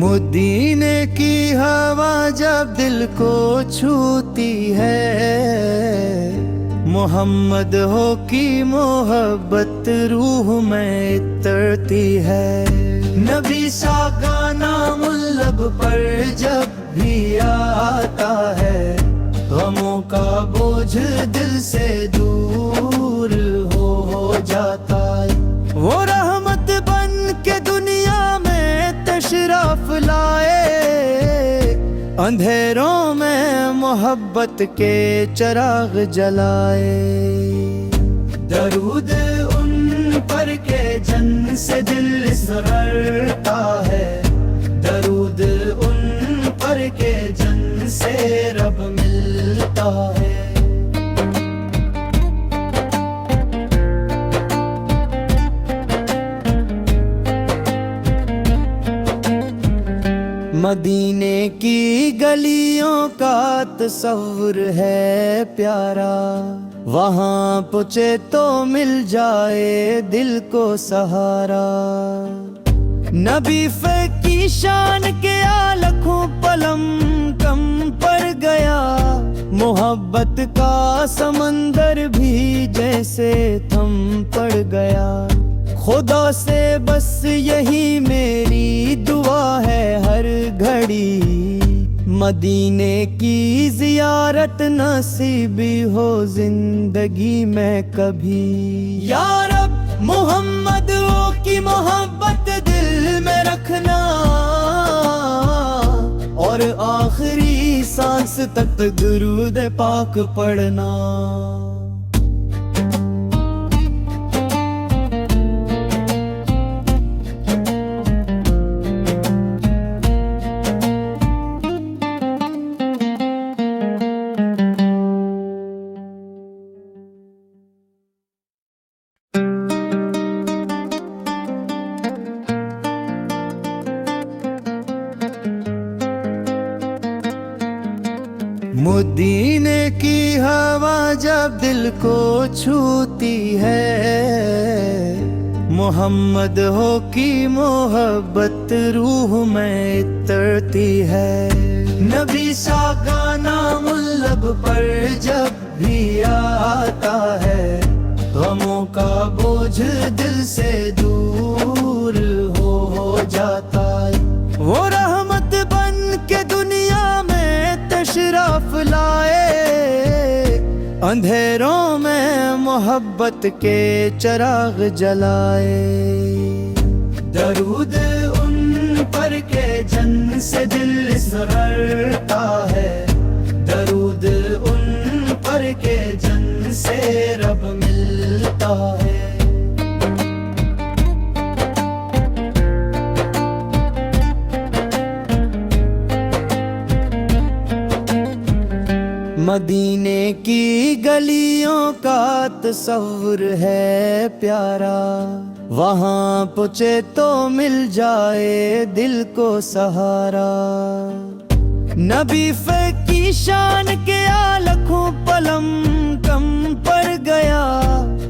मदीने की हवा जब दिल को छूती है, मोहम्मद हो की मोहब्बत रूह में इतरती है। नबी सा गाना मुल्लब पर जब भी आता है, गमों का बोझ दिल से दूर हो जाता है। वो रहमत बन के दुनिया में तशरफ लाए, अंधेरों में मोहब्बत के चिराग जलाए। दरूद उन पर के जन से दिल सरता है, दरूद उन पर के जन से रब मिलता है। मदीने की गलियों का तस्वुर है प्यारा, वहाँ पहुँचे तो मिल जाए दिल को सहारा। नबी की शान के आलखों पलम कम पड़ गया, मोहब्बत का समंदर भी जैसे थम पड़ गया। खुदा से बस यही मेरी दुआ है हर घड़ी, मदीने की जियारत नसीबी हो जिंदगी में कभी। या रब मोहम्मद की मोहब्बत दिल में रखना, और आखिरी सांस तक दुरूद पाक पढ़ना। मदीने की हवा जब दिल को छूती है, मोहम्मद हो की मोहब्बत रूह में इतरती है। नबी सा गाना मुल्लब पर जब भी आता है, गमों का बोझ दिल से दूर हो जाता है। वो रहमत बन के दुनिया में तशरफ लाए, अंधेरों में मोहब्बत के चिराग जलाए। दरूद उन पर के जन से दिल सरता है, दरूद उन पर के जन से रब मिलता है। मदीने की गलियों का तस्वुर है प्यारा, वहाँ पहुँचे तो मिल जाए दिल को सहारा। नबी की शान के आलखों पलम कम पड़ गया,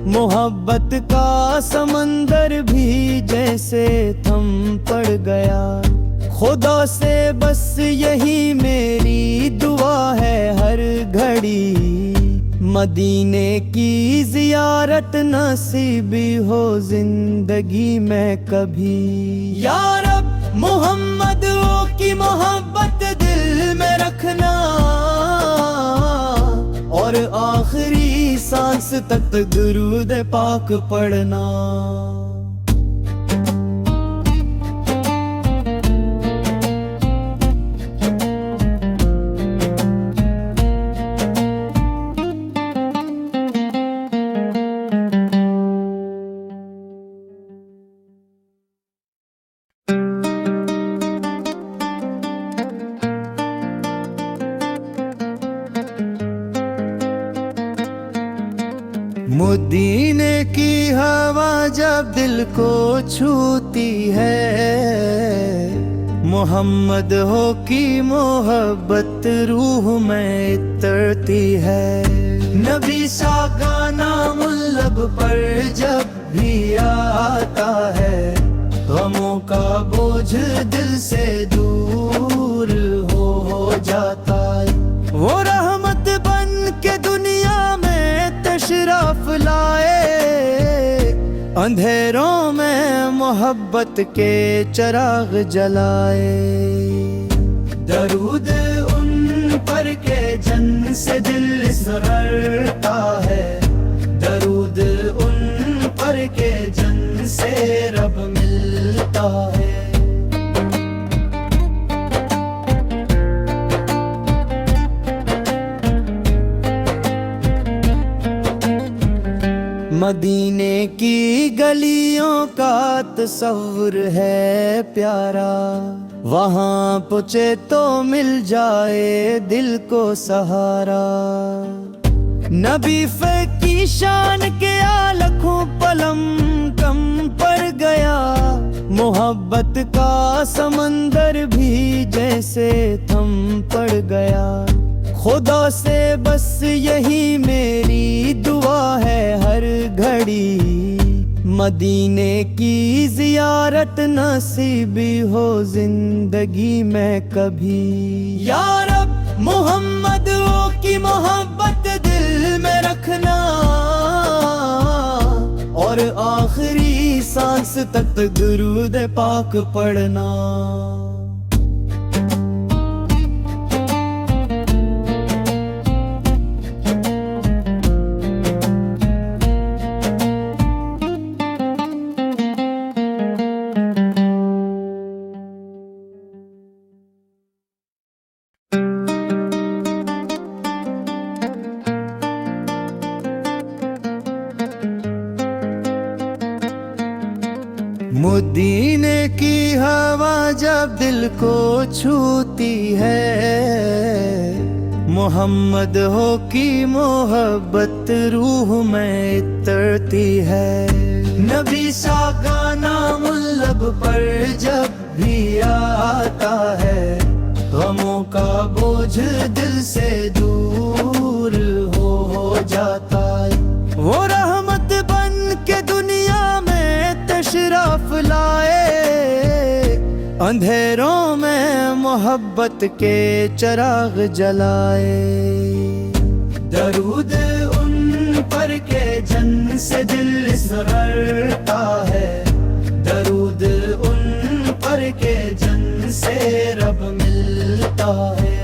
मोहब्बत का समंदर भी जैसे थम पड़ गया। खुदा से बस यही मेरी दुआ है हर घड़ी, मदीने की जियारत नसीबी हो जिंदगी में कभी। या रब मोहम्मद की मोहब्बत दिल में रखना, और आखिरी सांस तक दुरूद पाक पढ़ना। मदीने की हवा जब दिल को छूती है, मोहम्मद हो की मोहब्बत रूह में इतरती है। नबी सा गाना मुल्लब पर जब भी आता है, गमों का बोझ बोझ दिल से दूर हो जाता है। वो रहमत बन के दुनिया में तशरीफ लाए, अंधेरों में मोहब्बत के चिराग जलाए। दरूद उन पर के जन से दिल इसरता है, दरूद उन पर के जन से रब मिलता है। मदीने की गलियों का तस्वुर है प्यारा, वहाँ पहुँचे तो मिल जाए दिल को सहारा। नबी की शान के लाखों पलम कम पड़ गया, मोहब्बत का समंदर भी जैसे थम पड़ गया। खुदा से बस यही मेरी दुआ है हर घड़ी, मदीने की जियारत नसीबी हो जिंदगी में कभी। या रब मोहम्मद की मोहब्बत दिल में रखना, और आखिरी सांस तक दुरूद पाक पढ़ना। मदीने की हवा जब दिल को छूती है, मोहम्मद हो की मोहब्बत रूह में इतरती है। नबी सा गाना मुल्लब पर जब भी आता है, गमों का बोझ दिल से दूर हो जाता है। वो रहमत बन के दुनिया में तशरीफ लाए, अंधेरों में मोहब्बत के चिराग जलाए। दरूद उन पर के जन से दिल इसरता है, दरूद उन पर के जन से रब मिलता है।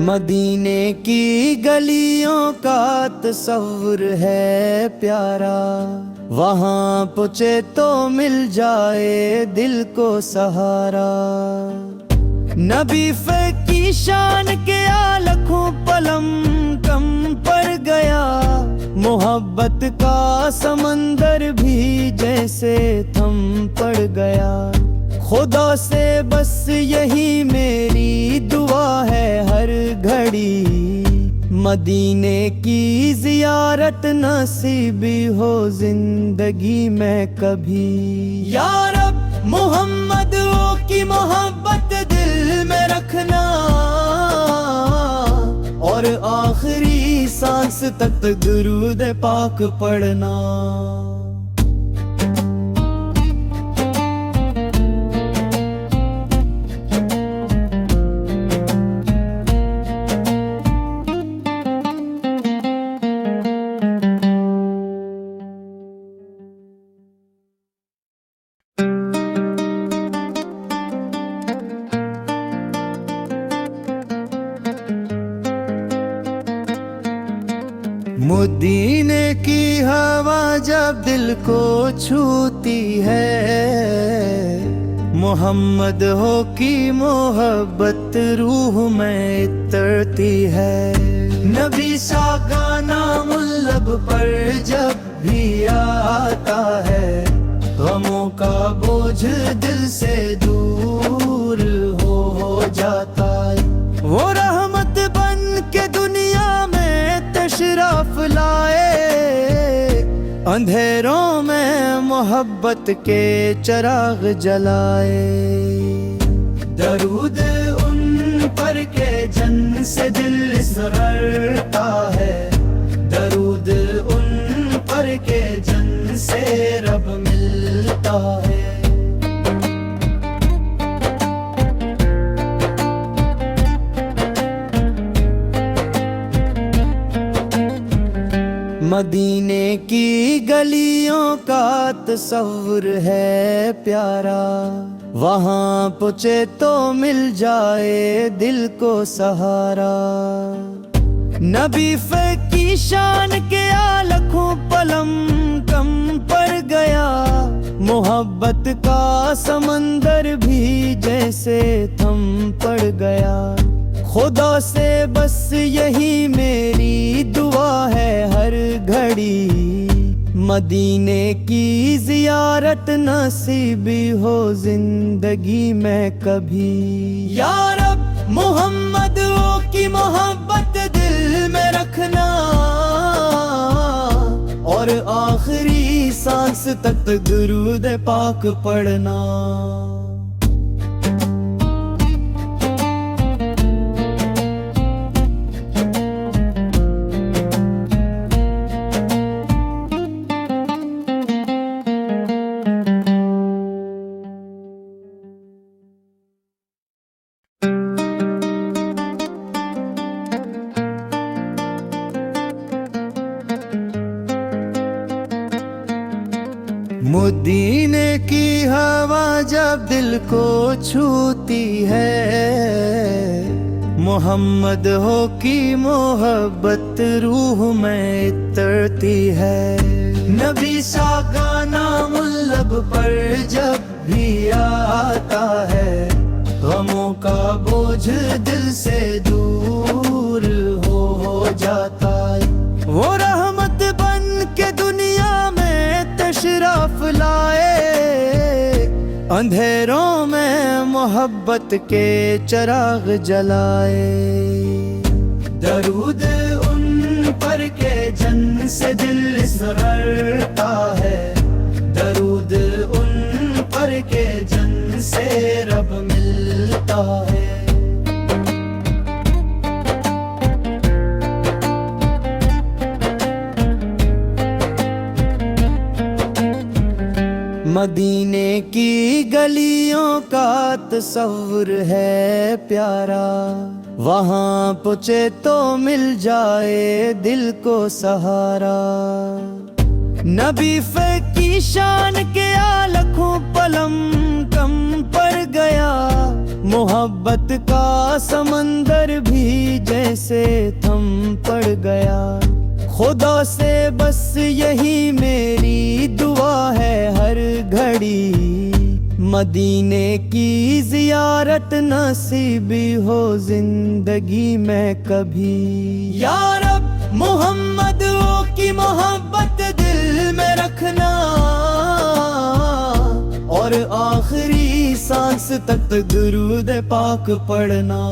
मदीने की गलियों का तस्वुर है प्यारा, वहाँ पहुँचे तो मिल जाए दिल को सहारा। नबी की शान के लाखों पलम कम पड़ गया, मोहब्बत का समंदर भी जैसे थम पड़ गया। खुदा से बस यही मेरी दुआ है हर घड़ी, मदीने की जियारत नसीबी हो जिंदगी में कभी। या रब मोहम्मद की मोहब्बत दिल में रखना, और आखिरी सांस तक दुरूद पाक पढ़ना। मदीने की हवा जब दिल को छूती है, मोहम्मद हो की मोहब्बत रूह में इतरती है। नबी सा गाना मुल्लब पर जब भी आता है, गमों का बोझ दिल से दूर हो जाता है। वो रहमत बन के दुनिया में तशरीफ लाए, अंधेरों में मोहब्बत के चिराग जलाए। दरूद उन पर के जन से दिल इसरता है, दरूद उन पर के जन से रब मिलता है। मदीने की गलियों का तस्वुर है प्यारा, वहाँ पहुँचे तो मिल जाए दिल को सहारा। नबी की शान के लाखों पलम कम पड़ गया, मोहब्बत का समंदर भी जैसे थम पड़ गया। खुदा से बस यही मेरी दुआ है हर घड़ी, मदीने की जियारत नसीबी हो जिंदगी में कभी। या रब मोहम्मद की मोहब्बत दिल में रखना, और आखिरी सांस तक दुरूद पाक पढ़ना। मदीने की हवा जब दिल को छूती है, मोहम्मद हो की मोहब्बत रूह में इतरती है। नबी सा गाना मुल्लब पर जब भी आता है, गमों का बोझ दिल से दूर हो जाता है। वो रहमत बन के दुनिया में तशरफ लाए, अंधेरों में मोहब्बत के चिराग जलाए। दरूद उन पर के जन से दिल इसरता है, दरूद उन पर के जन से रब मिलता है। मदीने की गलियों का तस्वुर है प्यारा, वहाँ पहुँचे तो मिल जाए दिल को सहारा। नबी की शान के लाखों पलम कम पड़ गया, मोहब्बत का समंदर भी जैसे थम पड़ गया। खुदा से बस यही मेरी दुआ है हर घड़ी, मदीने की जियारत नसीबी हो जिंदगी में कभी। या रब मोहम्मद की मोहब्बत दिल में रखना, और आखिरी सांस तक दुरूद पाक पढ़ना।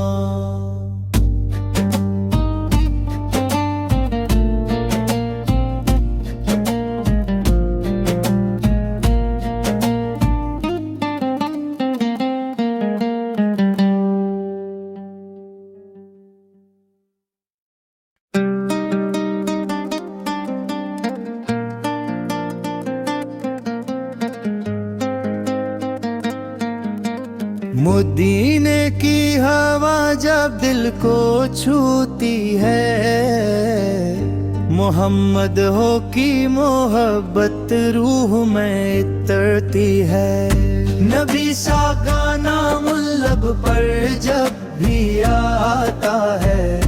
मदीने की हवा जब दिल को छूती है, मोहम्मद हो की मोहब्बत रूह में इतरती है। नबी सा गाना मुल्लब पर जब भी आता है,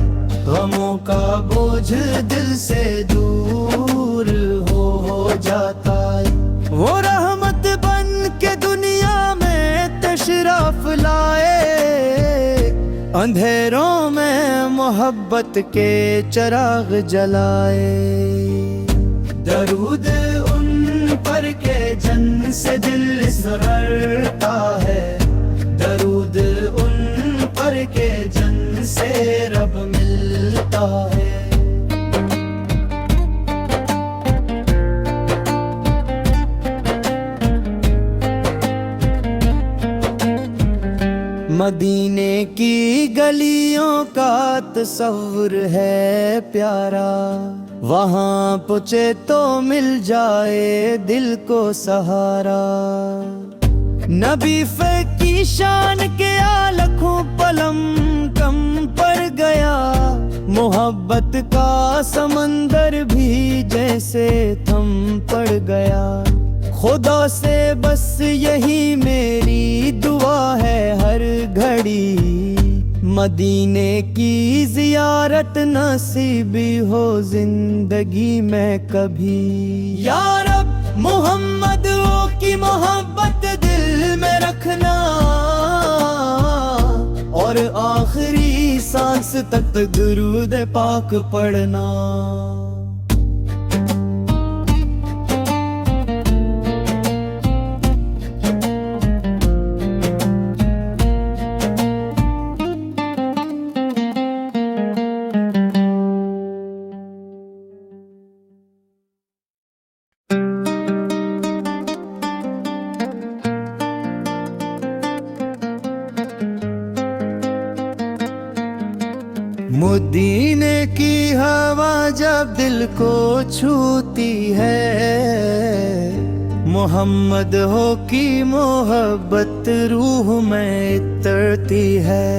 गमों का बोझ दिल से दूर हो जाता है। वो रहमत बन के दुनिया में तशरफ लाए, अंधेरों में मोहब्बत के चिराग जलाए। दरूद उन पर के जन से दिल इसरता है, दरूद उन पर के जन से रब मिलता है। मदीने की गलियों का तस्वुर है प्यारा, वहाँ पूछे तो मिल जाए दिल को सहारा। नबी की शान के लाखों पलम कम पड़ गया, मोहब्बत का समंदर भी जैसे थम पड़ गया। खुदा से बस यही मेरी दुआ है हर घड़ी, मदीने की जियारत नसीब हो जिंदगी में कभी। या रब मोहम्मद की मोहब्बत दिल में रखना, और आखिरी सांस तक दुरूद पाक पढ़ना। मदीने की हवा जब दिल को छूती है, मोहम्मद हो की मोहब्बत रूह में उतरती है।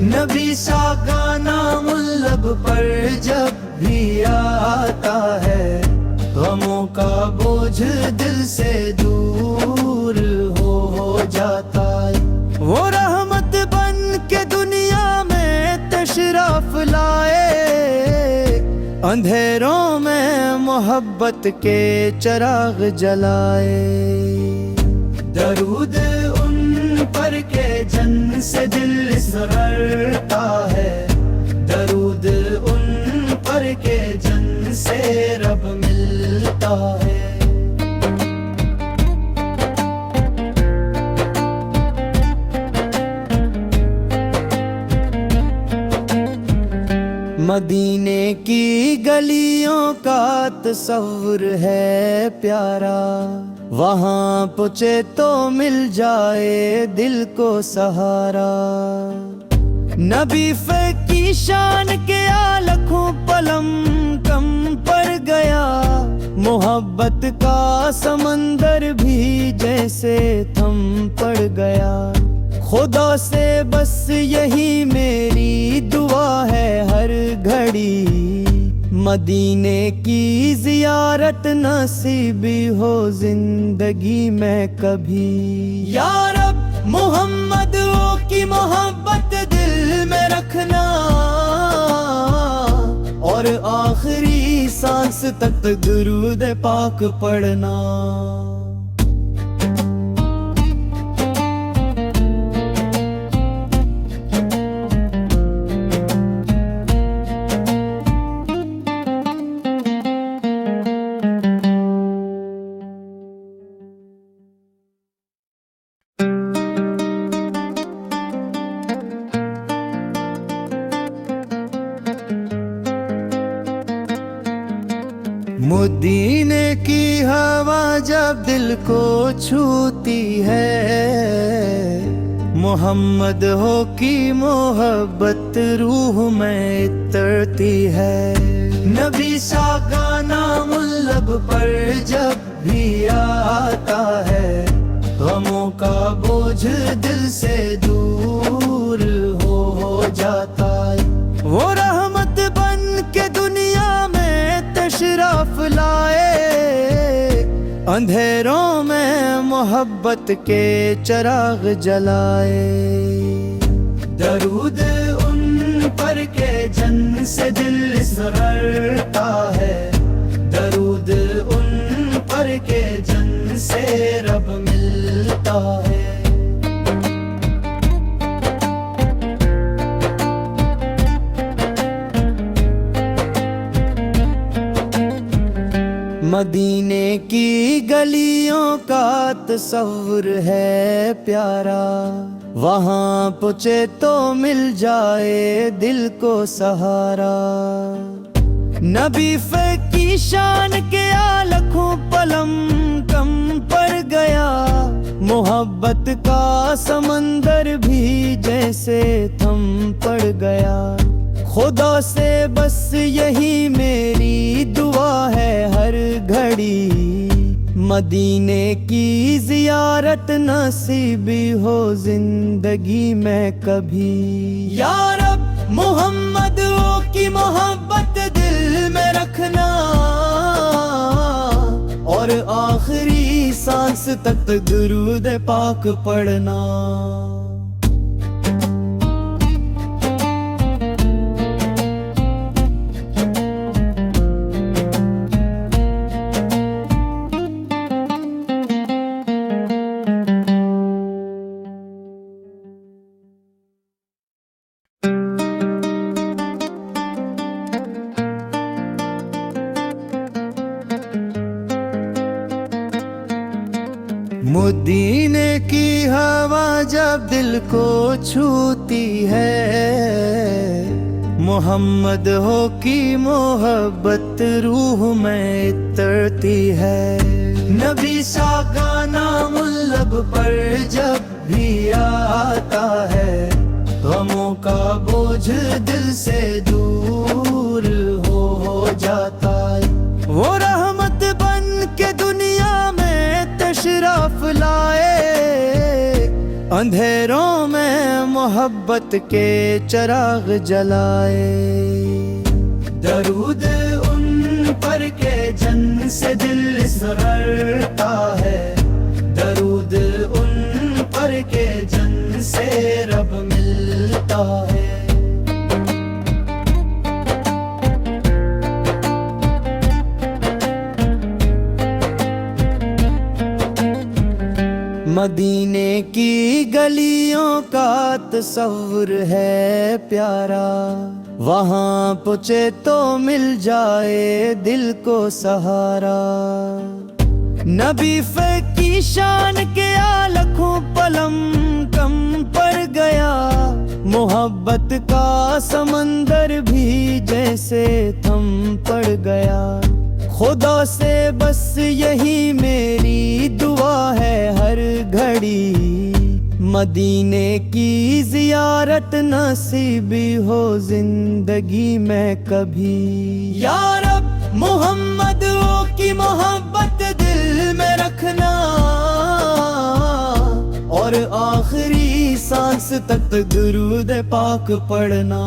नबी सा गाना मुल्लब पर जब भी आता है, गमों का बोझ दिल से दूर हो जाता है। वो रहमत बन के दुनिया में तशरफ लाए, अंधेरों में मोहब्बत के चिराग जलाए। दरूद उन पर के जन से दिल इसरता है, दरूद उन पर के जन से रब मिलता है। मदीने की गलियों का तस्वुर है प्यारा, वहाँ पूछे तो मिल जाए दिल को सहारा। नबी की शान के लाखों पलम कम पड़ गया, मोहब्बत का समंदर भी जैसे थम पड़ गया। खुदा से बस यही मेरी दुआ है हर घड़ी, मदीने की जियारत नसीब हो जिंदगी में कभी। या रब मोहम्मद की मोहब्बत दिल में रखना, और आखिरी सांस तक दुरूद पाक पढ़ना। मदीने की हवा जब दिल को छूती है, मोहम्मद हो की मोहब्बत रूह में उतरती है। नबी सा गाना मुल्लब पर जब भी आता है, गमों का बोझ दिल से दूर हो जाता है। वो रहमत बन के दुनिया में तशरफ लाए, अंधेरों में मोहब्बत के चिराग जलाए। दरूद उन पर के जन से दिल इसरता है, दरूद उन पर के जन से रब मिलता है। मदीने की गलियों का तस्वुर है प्यारा, वहाँ पूछे तो मिल जाए दिल को सहारा। नबी की शान के आलखों पलम कम पड़ गया, मोहब्बत का समंदर भी जैसे थम पड़ गया। खुदा से बस यही मेरी दुआ है हर घड़ी, मदीने की जियारत नसीबी हो जिंदगी में कभी। या रब मोहम्मद की मोहब्बत दिल में रखना, और आखिरी सांस तक दुरूद पाक पढ़ना। मदीने की हवा जब दिल को छूती है, मोहम्मद हो की मोहब्बत रूह में उतरती है। नबी सा गाना मुल्लब पर जब भी आता है, गमों का बोझ दिल से दूर हो जाता है। वो रहमत बन के दुनिया में तशरफ लाए, अंधेरों में मोहब्बत के चिराग जलाए। दरूद उन पर के जन से दिल इसरता है, दरूद उन पर के जन से रब मिलता है। मदीने की गलियों का तस्वुर है प्यारा, वहाँ पहुँचे तो मिल जाए दिल को सहारा। नबी की शान के आलखों पलम कम पड़ गया, मोहब्बत का समंदर भी जैसे थम पड़ गया। खुदा से बस यही मेरी दुआ है हर घड़ी, मदीने की जियारत नसीबी हो जिंदगी में कभी। या रब मोहम्मद की मोहब्बत दिल में रखना, और आखिरी सांस तक दुरूद पाक पढ़ना।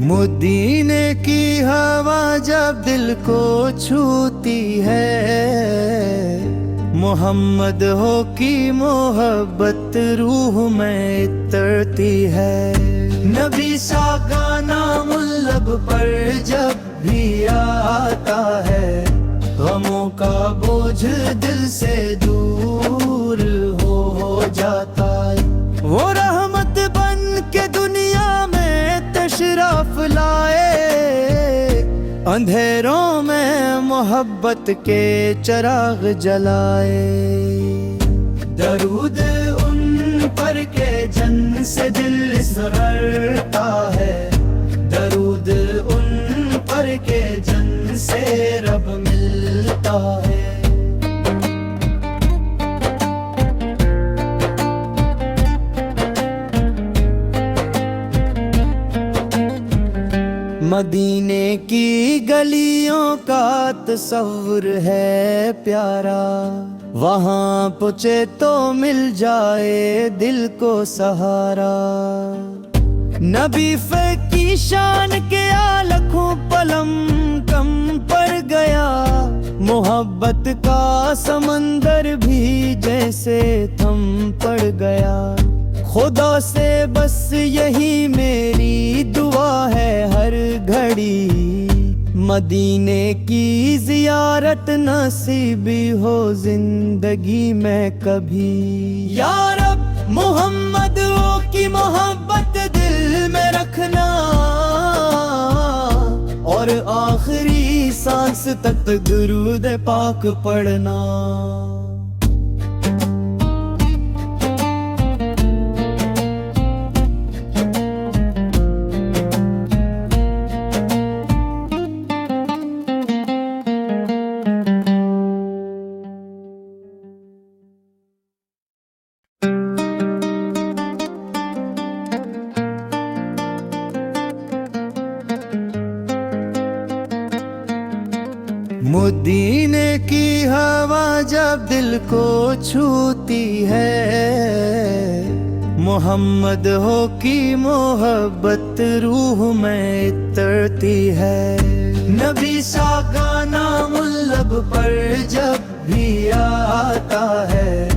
मदीने की हवा जब दिल को छूती है, मोहम्मद हो की मोहब्बत रूह में उतरती है। नबी सा गाना मुल्लब पर जब भी आता है, गमों का बोझ दिल से दूर हो जाता है। वो रहमत बन के दुनिया में तशरफ लाए, अंधेरों में मोहब्बत के चिराग जलाए। दरूद उन पर के जन से दिल इसरता है, दरूद उन पर के जन से रब मिलता है। मदीने की गलियों का तस्वुर है प्यारा, वहाँ पहुँचे तो मिल जाए दिल को सहारा। नबी की शान के आलखों पलम कम पड़ गया, मोहब्बत का समंदर भी जैसे थम पड़ गया। खुदा से बस यही मेरी दुआ है हर घड़ी, मदीने की ज़ियारत नसीबी हो जिंदगी में कभी। या रब मोहम्मद की मोहब्बत दिल में रखना और आखिरी सांस तक दुरूद पाक पढ़ना। मदीने की हवा जब दिल को छूती है, मोहम्मद हो की मोहब्बत रूह में इतरती है। नबी सा गाना मुल्लब पर जब भी आता है,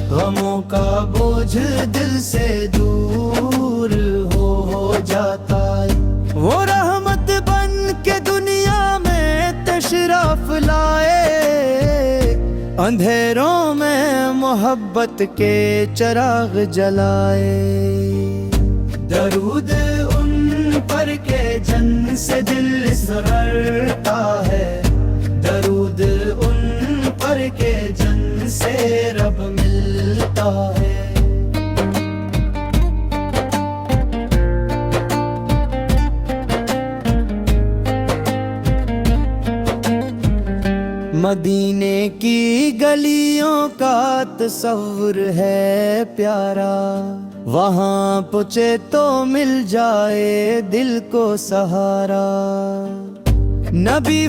गमों का बोझ दिल से दूर हो जाता है। वो रहमत बन के दुनिया में तशरफ लाए, अंधेरों में मोहब्बत के चिराग जलाए। दरूद उन पर के जन से दिल इसरता है, दरूद उन पर के जन से रब मिलता है। मदीने की गलियों का तस्वुर है प्यारा, वहाँ पूछे तो मिल जाए दिल को सहारा। नबी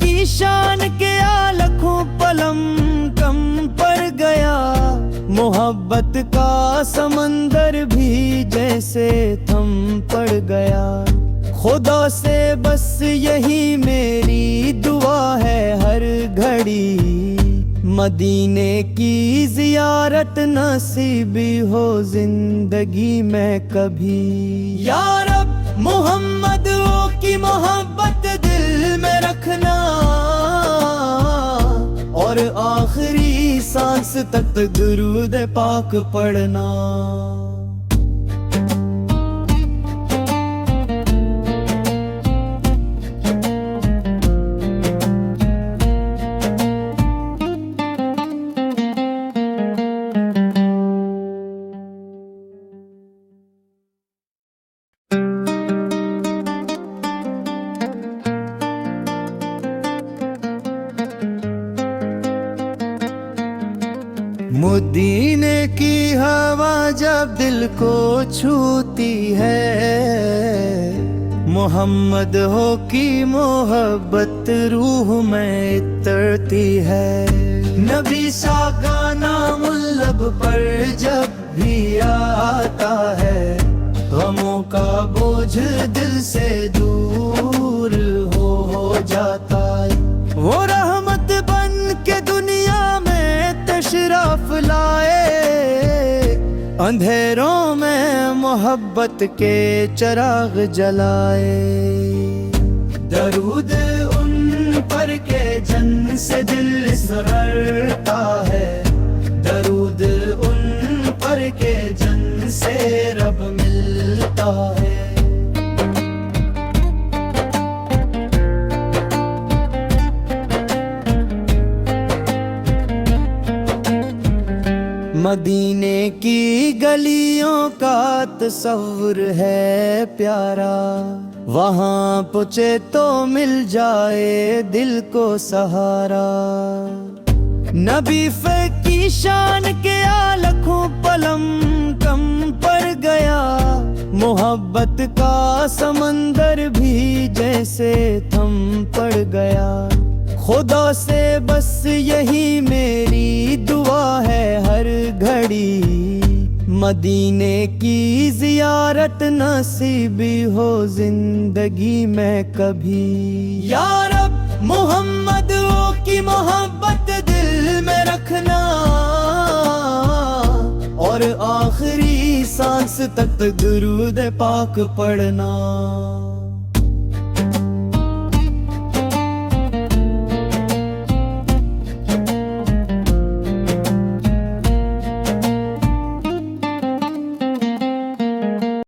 की शान के लाखों पलम कम पड़ गया, मोहब्बत का समंदर भी जैसे थम पड़ गया। खुदा से बस यही मेरी दुआ है हर घड़ी, मदीने की ज़ियारत नसीबी हो जिंदगी में कभी। या रब मोहम्मद की मोहब्बत दिल में रखना और आखिरी सांस तक दुरूद पाक पढ़ना। मदीने की हवा जब दिल को छूती है, मोहम्मद हो की मोहब्बत रूह में इतरती है। नबी सा गाना मुल्लब पर जब भी आता है, गमों का बोझ दिल से दूर हो जाता है। वो रहमत बन के दुनिया में तशरफ लाए, अंधेरों में मोहब्बत के चिराग जलाए। दरूद उन पर के जन से दिल इसरता है, दरूद उन पर के जन से रब मिलता है। मदीने की गलियों का तस्वुर है प्यारा, वहाँ पूछे तो मिल जाए दिल को सहारा। नबी की शान के लाखों पलम कम पड़ गया, मोहब्बत का समंदर भी जैसे थम पड़ गया। खुदा से बस यही मेरी दुआ है हर घड़ी, मदीने की ज़ियारत नसीबी हो जिंदगी में कभी। या रब मोहम्मद की मोहब्बत दिल में रखना और आखिरी सांस तक दुरूद पाक पढ़ना।